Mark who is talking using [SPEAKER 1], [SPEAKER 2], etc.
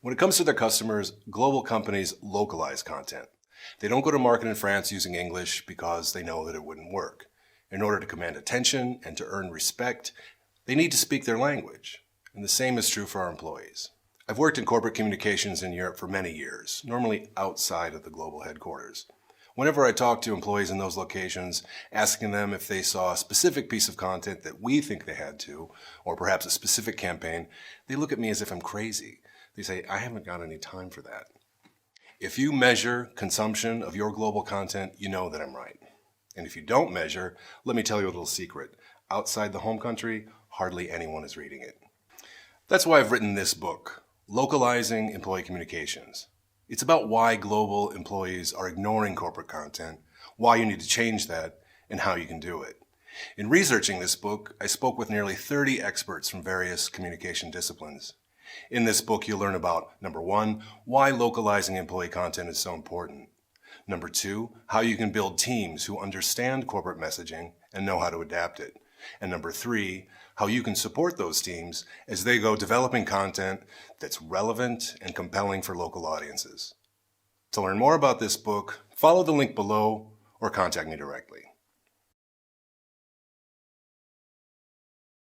[SPEAKER 1] When it comes to their customers, global companies localize content. They don't go to market in France using English because they know that it wouldn't work. In order to command attention and to earn respect, they need to speak their language. And the same is true for our employees. I've worked in corporate communications in Europe for many years, normally outside of the global headquarters. Whenever I talk to employees in those locations, asking them if they saw a specific piece of content that we think they had to, or perhaps a specific campaign, they look at me as if I'm crazy. They say, I haven't got any time for that. If you measure consumption of your global content, you know that I'm right. And if you don't measure, let me tell you a little secret. Outside the home country, hardly anyone is reading it. That's why I've written this book, Localizing Employee Communications. It's about why global employees are ignoring corporate content, why you need to change that, and how you can do it. In researching this book, I spoke with nearly 30 experts from various communication disciplines. In this book, you'll learn about, number one, why localizing employee content is so important. Number two, how you can build teams who understand corporate messaging and know how to adapt it. And number three, how you can support those teams as they go developing content that's relevant and compelling for local audiences. To learn more about this book, follow the link below or contact me directly.